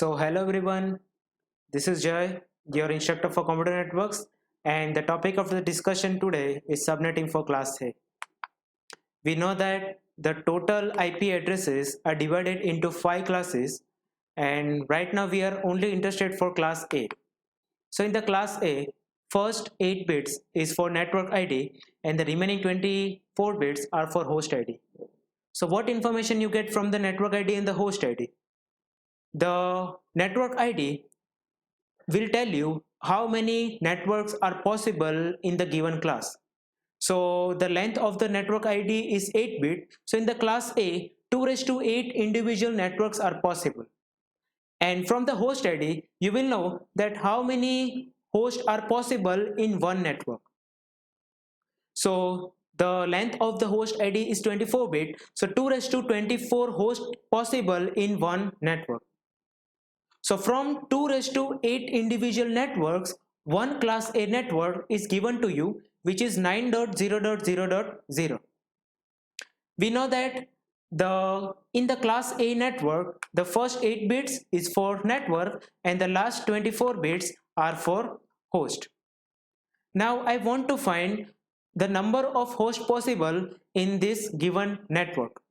So hello everyone, this is Jay, your instructor for computer networks, and the topic of the discussion today is subnetting for class A. We know that the total IP addresses are divided into 5 classes, and right now we are only interested for class A. So in the class A, first 8 bits is for network ID and the remaining 24 bits are for host ID. So what information you get from the network ID and the host ID? The network ID will tell you how many networks are possible in the given class. So the length of the network ID is 8 bit. So in the class A, 2 raised to 8 individual networks are possible. And from the host ID, you will know that how many hosts are possible in one network. So the length of the host ID is 24 bit. So 2 raised to 24 hosts possible in one network. So from 2 raised to 8 individual networks, one class A network is given to you, which is 9.0.0.0. We know that in the class A network, the first 8 bits is for network and the last 24 bits are for host. Now I want to find the number of hosts possible in this given network.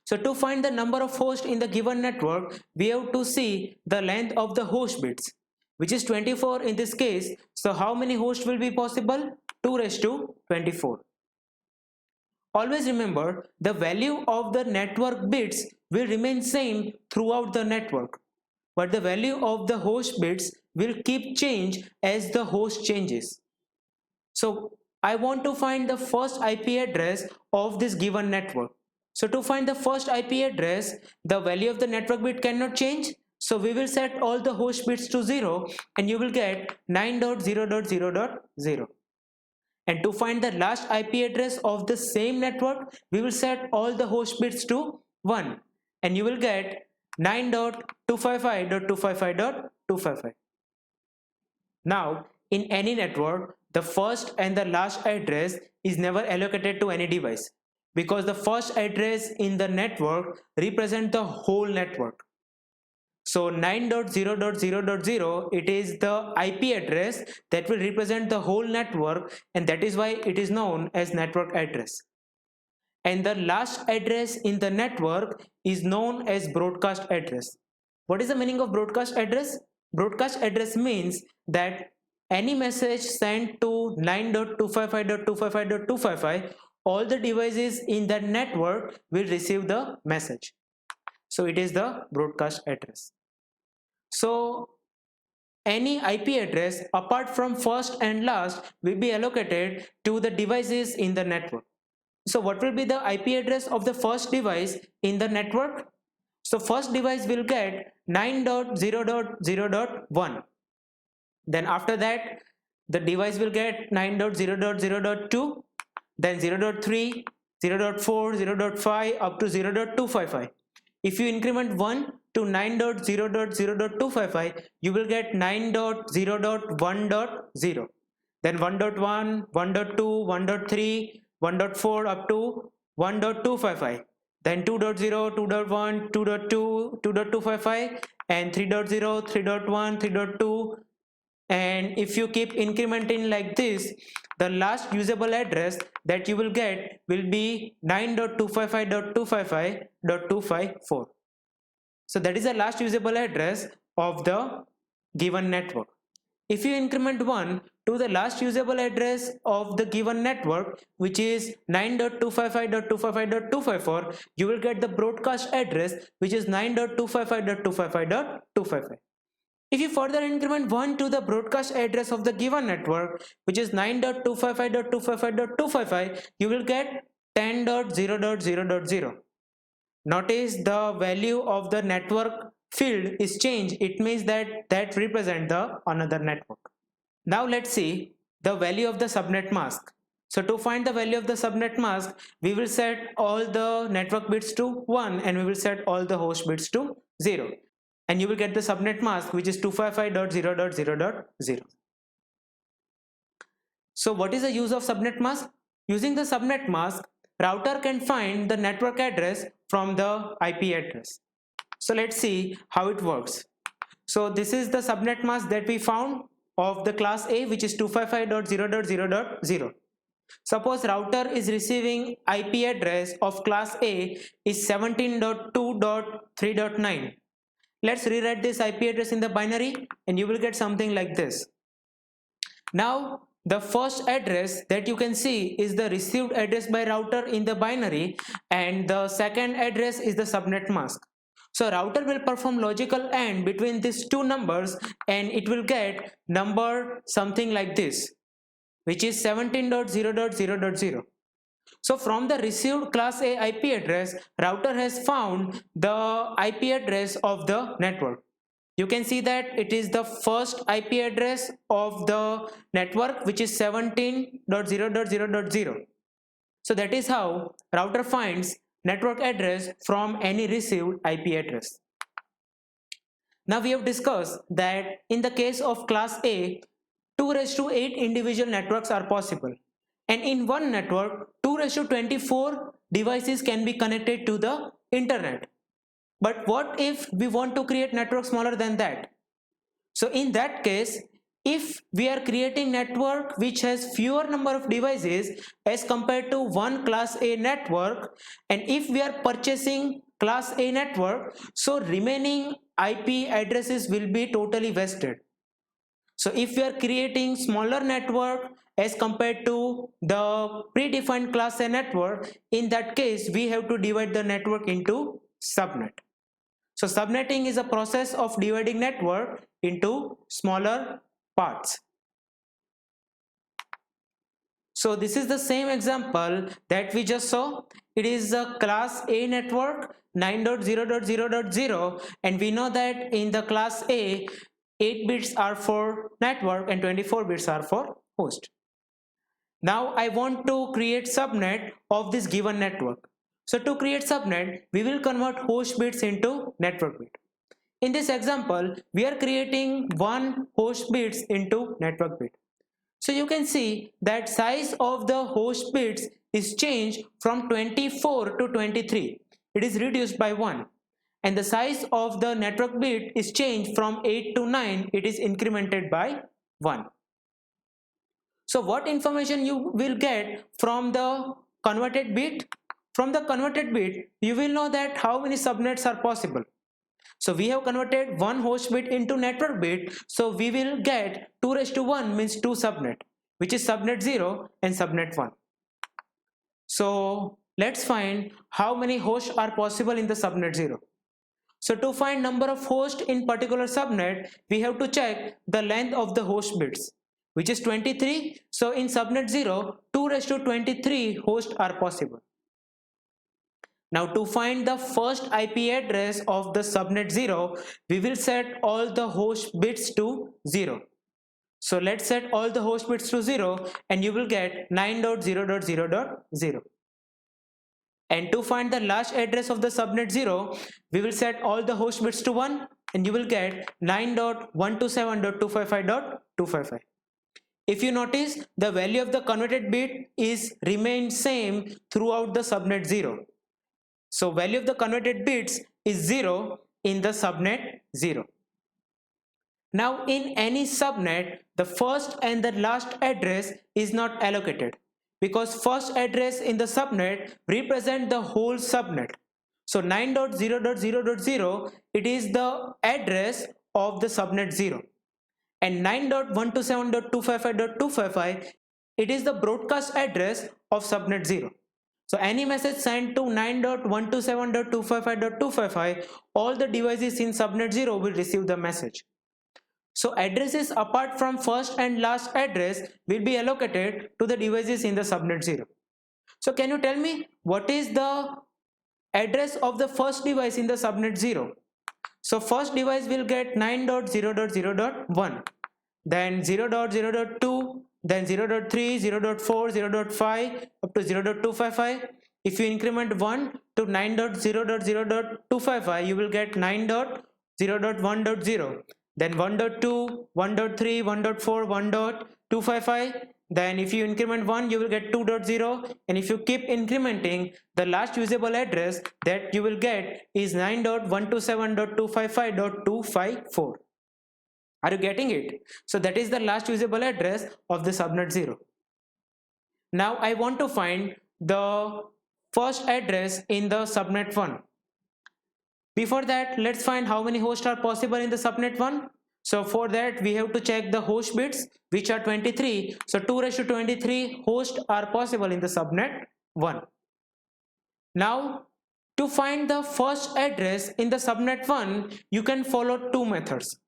So to find the number of hosts in the given network, we have to see the length of the host bits, which is 24 in this case. So how many hosts will be possible? 2 raised to 24. Always remember the value of the network bits will remain same throughout the network, but the value of the host bits will keep change as the host changes. So I want to find the first IP address of this given network. So to find the first IP address, the value of the network bit cannot change. So we will set all the host bits to 0 and you will get 9.0.0.0. And to find the last IP address of the same network, we will set all the host bits to 1 and you will get 9.255.255.255. Now, in any network, the first and the last address is never allocated to any device because the first address in the network represents the whole network. So 9.0.0.0, it is the IP address that will represent the whole network, and that is why it is known as network address. And the last address in the network is known as broadcast address. What is the meaning of broadcast address? Broadcast address means that any message sent to 9.255.255.255, all the devices in that network will receive the message. So it is the broadcast address. So any IP address apart from first and last will be allocated to the devices in the network. So what will be the IP address of the first device in the network? So first device will get 9.0.0.1. Then after that, the device will get 9.0.0.2, then 0.3, 0.4, 0.5 up to 0.255. If you increment 1 to 9.0.0.255, you will get 9.0.1.0. Then 1.1, 1.2, 1.3, 1.4 up to 1.255. Then 2.0, 2.1, 2.2, 2.255 and 3.0, 3.1, 3.2, and if you keep incrementing like this, the last usable address that you will get will be 9.255.255.254. So that is the last usable address of the given network. If you increment 1 to the last usable address of the given network, which is 9.255.255.254, you will get the broadcast address, which is 9.255.255.255. If you further increment 1 to the broadcast address of the given network, which is 9.255.255.255, you will get 10.0.0.0. Notice the value of the network field is changed. It means that represent the another network. Now let's see the value of the subnet mask. So to find the value of the subnet mask, we will set all the network bits to 1 and we will set all the host bits to 0. And you will get the subnet mask, which is 255.0.0.0. So what is the use of subnet mask? Using the subnet mask, router can find the network address from the IP address. So let's see how it works. So this is the subnet mask that we found of the class A, which is 255.0.0.0. Suppose router is receiving IP address of class A is 17.2.3.9. Let's rewrite this IP address in the binary and you will get something like this. Now the first address that you can see is the received address by router in the binary, and the second address is the subnet mask. So router will perform logical AND between these two numbers and it will get number something like this, which is 17.0.0.0. So from the received class A IP address, router has found the IP address of the network. You can see that it is the first IP address of the network, which is 17.0.0.0. So that is how router finds network address from any received IP address. Now we have discussed that in the case of class A, 2⁸ individual networks are possible, and in one network 2⁸24 devices can be connected to the internet. But what if we want to create network smaller than that? So in that case, if we are creating network which has fewer number of devices as compared to one class A network, and if we are purchasing class A network, so remaining IP addresses will be totally wasted. So if we are creating smaller network as compared to the predefined class A network, in that case we have to divide the network into subnet. So subnetting is a process of dividing network into smaller parts. So this is the same example that we just saw. It is a class A network 9.0.0.0, and we know that in the class A 8 bits are for network and 24 bits are for host. Now I want to create subnet of this given network. So to create subnet, we will convert host bits into network bit. In this example, we are creating one host bits into network bit. So you can see that size of the host bits is changed from 24 to 23. It is reduced by 1. And the size of the network bit is changed from 8 to 9. It is incremented by 1. So what information you will get from the converted bit? From the converted bit, you will know that how many subnets are possible. So we have converted one host bit into network bit, so we will get 2⁸1 means 2 subnet, which is subnet 0 and subnet 1. So let's find how many hosts are possible in the subnet 0. So to find number of hosts in particular subnet, we have to check the length of the host bits, which is 23. So in subnet 0, 2⁸23 hosts are possible. Now to find the first IP address of the subnet 0, we will set all the host bits to 0. So let's set all the host bits to 0 and you will get 9.0.0.0. And to find the last address of the subnet 0, we will set all the host bits to 1 and you will get 9.127.255.255. If you notice, the value of the converted bit is remained same throughout the subnet 0. So value of the converted bits is 0 in the subnet 0. Now in any subnet, the first and the last address is not allocated, because first address in the subnet represent the whole subnet. So 9.0.0.0, it is the address of the subnet 0, and 9.127.255.255, it is the broadcast address of subnet 0. So any message sent to 9.127.255.255, all the devices in subnet 0 will receive the message. So addresses apart from first and last address will be allocated to the devices in the subnet 0. So can you tell me what is the address of the first device in the subnet 0? So first device will get 9.0.0.1, then 0.0.2, then 0.3, 0.4, 0.5 up to 0.255. If you increment 1 to 9.0.0.255, you will get 9.0.1.0, then 1.2, 1.3, 1.4, 1.255, then if you increment 1 you will get 2.0, and if you keep incrementing, the last usable address that you will get is 9.127.255.254. Are you getting it? So that is the last usable address of the subnet 0. Now I want to find the first address in the subnet 1. Before that, let's find how many hosts are possible in the subnet 1. So for that we have to check the host bits, which are 23. So 2^23 hosts are possible in the subnet 1. Now to find the first address in the subnet 1, you can follow two methods.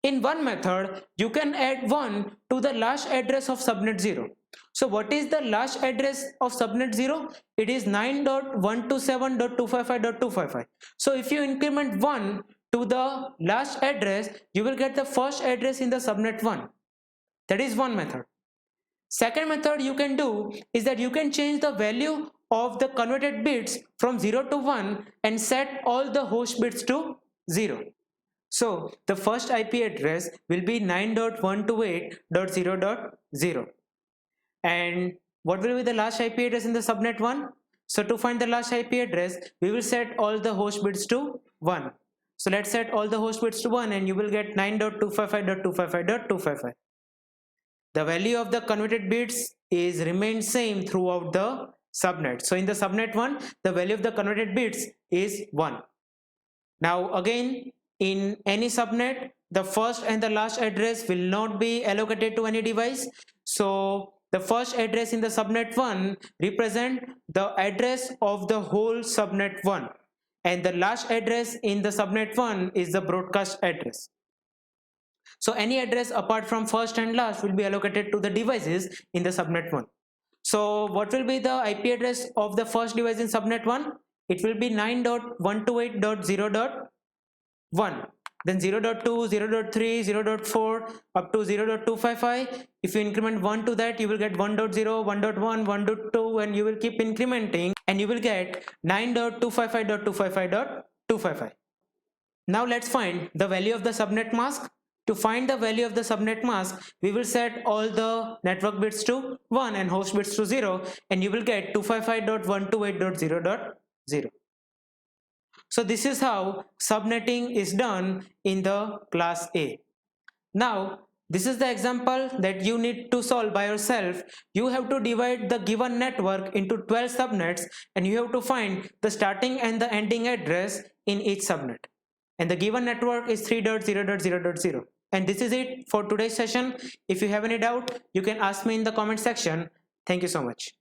In one method, you can add 1 to the last address of subnet 0. So what is the last address of subnet 0? It is 9.127.255.255. So if you increment 1 to the last address, you will get the first address in the subnet 1. That is one method. Second method you can do is that you can change the value of the converted bits from 0 to 1 and set all the host bits to 0. So the first IP address will be 9.128.0.0. And what will be the last IP address in the subnet 1? So to find the last IP address, we will set all the host bits to 1. So let's set all the host bits to 1 and you will get 9.255.255.255. The value of the converted bits is remained same throughout the subnet. So in the subnet 1, the value of the converted bits is 1. Now again, in any subnet, the first and the last address will not be allocated to any device. So the first address in the subnet 1 represent the address of the whole subnet 1, and the last address in the subnet 1 is the broadcast address. So any address apart from first and last will be allocated to the devices in the subnet 1. So what will be the IP address of the first device in subnet 1? It will be 9.128.0.1, then 0.2, 0.3, 0.4 up to 0.255. If you increment 1 to that, you will get 1.0, 1.1, 1.2, and you will keep incrementing and you will get 9.255.255.255. Now let's find the value of the subnet mask. To find the value of the subnet mask, we will set all the network bits to 1 and host bits to 0, and you will get 255.128.0.0. So this is how subnetting is done in the class A. Now this is the example that you need to solve by yourself. You have to divide the given network into 12 subnets and you have to find the starting and the ending address in each subnet. And the given network is 3.0.0.0. And this is it for today's session. If you have any doubt, you can ask me in the comment section. Thank you so much.